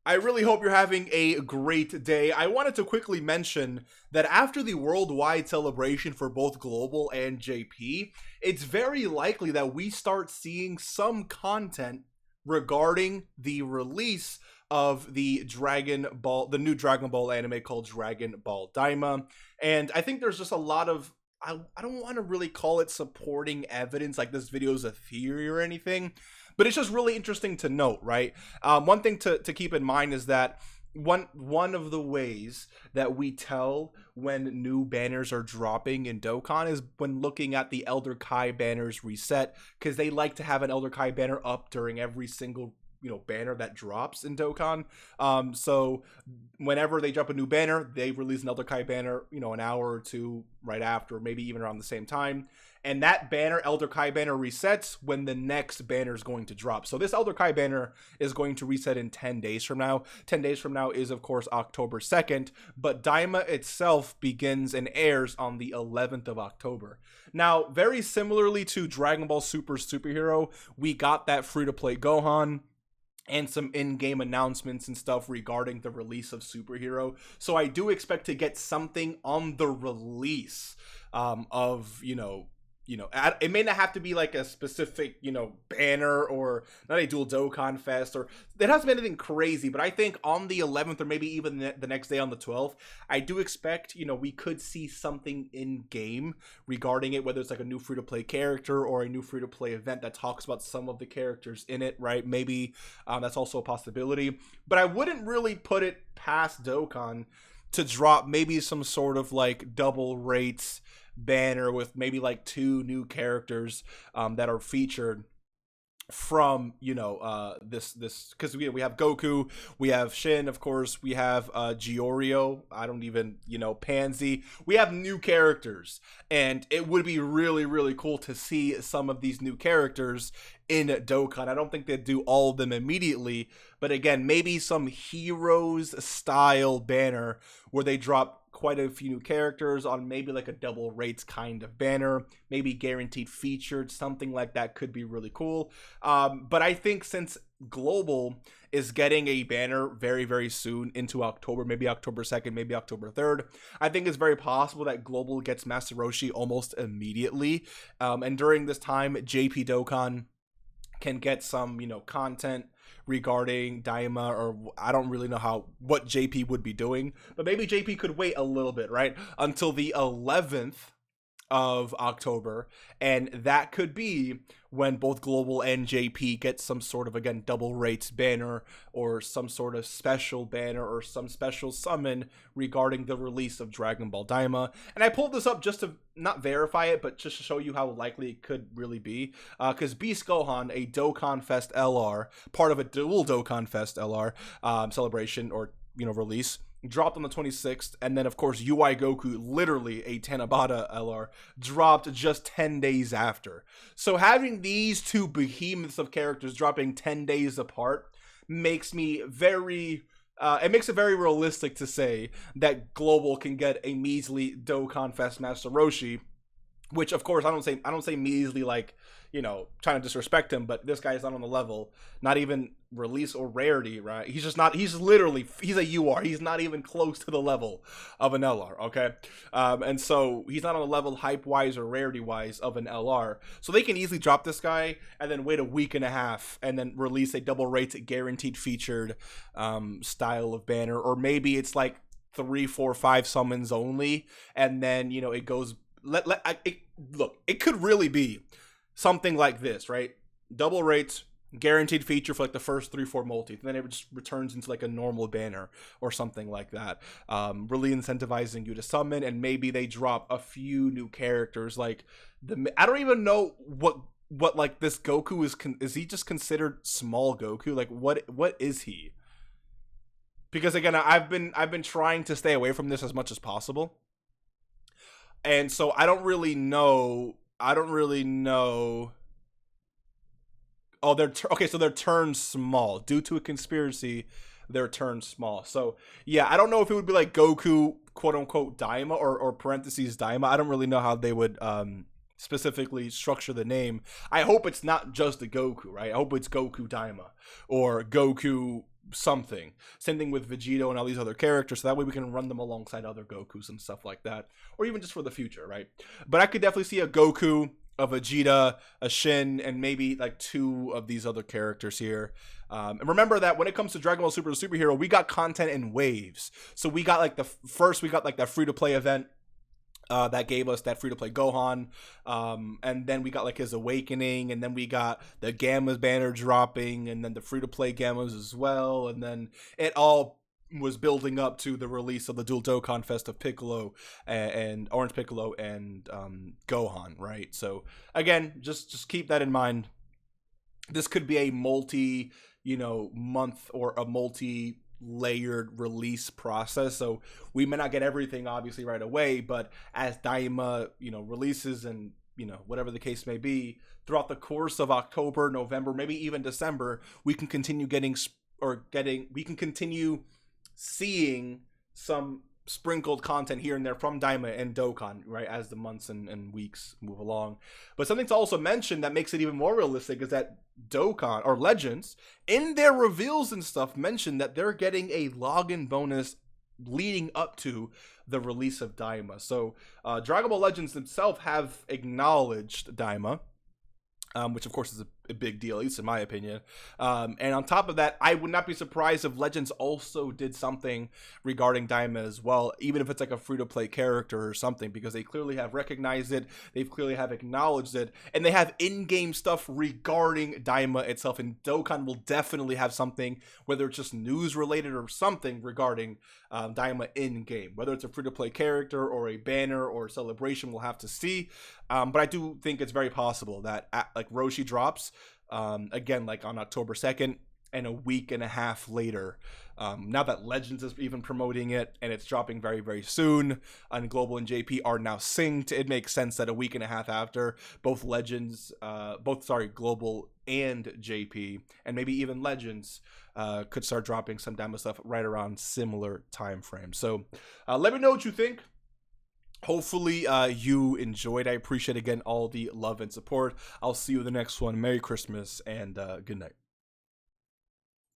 I really hope you're having a great day. I wanted to quickly mention that after the worldwide celebration for both Global and JP, it's very likely that we start seeing some content regarding the release of the new Dragon Ball anime called Dragon Ball Daima. And I think there's just a lot of, I don't want to really call it supporting evidence, like this video is a theory or anything, but it's just really interesting to note, right? One thing to keep in mind is that one of the ways that we tell when new banners are dropping in Dokkan is when looking at the Elder Kai banners reset, because they like to have an Elder Kai banner up during every single banner that drops in Dokkan. So whenever they drop a new banner, they release an Elder Kai banner, an hour or two right after, maybe even around the same time. And that banner, Elder Kai banner, resets when the next banner is going to drop. So this Elder Kai banner is going to reset in 10 days from now. 10 days from now is, of course, October 2nd, but Daima itself begins and airs on the 11th of October. Now, very similarly to Dragon Ball Super Superhero, we got that free-to-play Gohan and some in-game announcements and stuff regarding the release of Superhero. So I do expect to get something on the release of, it may not have to be like a specific, banner or not a dual Dokkan Fest, or it hasn't been anything crazy, but I think on the 11th or maybe even the next day on the 12th, I do expect, we could see something in game regarding it, whether it's like a new free-to-play character or a new free-to-play event that talks about some of the characters in it, right? Maybe that's also a possibility, but I wouldn't really put it past Dokkan to drop maybe some sort of like double rates banner with maybe like 2 new characters that are featured from this because we have Goku, we have Shin, of course, we have Giorio, I don't even Pansy. We have new characters, and it would be really, really cool to see some of these new characters in Dokkan. I don't think they'd do all of them immediately, but again, maybe some Heroes style banner where they drop quite a few new characters on maybe like a double rates kind of banner, maybe guaranteed featured, something like that could be really cool. But I think since Global is getting a banner very, very soon into October, maybe October 2nd, maybe October 3rd, I think it's very possible that Global gets Master Roshi almost immediately. And during this time, JP Dokkan can get some, content regarding Daima, or I don't really know what JP would be doing, but maybe JP could wait a little bit, right, until the 11th of October, and that could be when both Global and JP get some sort of, again, double rates banner or some sort of special banner or some special summon regarding the release of Dragon Ball Daima. And I pulled this up just to not verify it, but just to show you how likely it could really be, because Beast Gohan, a Dokkan Fest LR, part of a dual Dokkan Fest LR celebration or release, dropped on the 26th, and then of course UI Goku, literally a Tanabata LR, dropped just 10 days after. So having these 2 behemoths of characters dropping 10 days apart makes me very it makes it very realistic to say that Global can get a measly Dokkan Fest Master Roshi, which of course I don't say measly like trying to disrespect him, but this guy is not on the level, not even release or rarity, right? He's a UR. He's not even close to the level of an LR, okay? And so he's not on the level hype-wise or rarity-wise of an LR. So they can easily drop this guy and then wait a week and a half and then release a double rate guaranteed featured style of banner, or maybe it's like 3, 4, 5 summons only, and then it goes. Look, it could really be something like this, right? Double rates, guaranteed feature for like the first 3, 4 multis, and then it just returns into like a normal banner or something like that, really incentivizing you to summon. And maybe they drop a few new characters, like I don't even know what like this Goku is he just considered small Goku? Like what is he? Because again, I've been trying to stay away from this as much as possible, and so I don't really know. Oh, so they're turned small due to a conspiracy. They're turned small. So yeah, I don't know if it would be like Goku, quote unquote, Daima or parentheses Daima. I don't really know how they would specifically structure the name. I hope it's not just a Goku, right? I hope it's Goku Daima or Goku something. Same thing with Vegito and all these other characters, so that way we can run them alongside other Gokus and stuff like that, or even just for the future, right? But I could definitely see a Goku, a Vegeta, a Shin, and maybe like 2 of these other characters here. And remember that when it comes to Dragon Ball Super the Superhero, we got content in waves. So we got like we got like that free-to-play event that gave us that free-to-play Gohan, and then we got like his awakening, and then we got the Gammas banner dropping, and then the free-to-play Gammas as well, and then it all was building up to the release of the Dual Dokkan Fest of Piccolo and Orange Piccolo and Gohan, right? So again, just keep that in mind. This could be a multi, month or a multi-layered release process, so we may not get everything obviously right away, but as Daima releases and whatever the case may be throughout the course of October, November, maybe even December, we can continue seeing some sprinkled content here and there from Daima and Dokkan, right, as the months and weeks move along. But something to also mention that makes it even more realistic is that Dokkan, or Legends, in their reveals and stuff, mentioned that they're getting a login bonus leading up to the release of Daima. So Dragon Ball Legends themselves have acknowledged Daima, which of course is a big deal, at least in my opinion. And on top of that, I would not be surprised if Legends also did something regarding Daima as well, even if it's like a free-to-play character or something, because they clearly have recognized it, they've clearly have acknowledged it, and they have in-game stuff regarding Daima itself, and Dokkan will definitely have something, whether it's just news-related or something regarding Daima in-game. Whether it's a free-to-play character or a banner or a celebration, we'll have to see. But I do think it's very possible that like Roshi drops, again, like on October 2nd, and a week and a half later, now that Legends is even promoting it and it's dropping very, very soon, and Global and JP are now synced, it makes sense that a week and a half after, both Global and JP, and maybe even Legends, could start dropping some Daima stuff right around similar time frames. So let me know what you think. Hopefully you enjoyed. I appreciate, again, all the love and support. I'll see you in the next one. Merry Christmas and good night.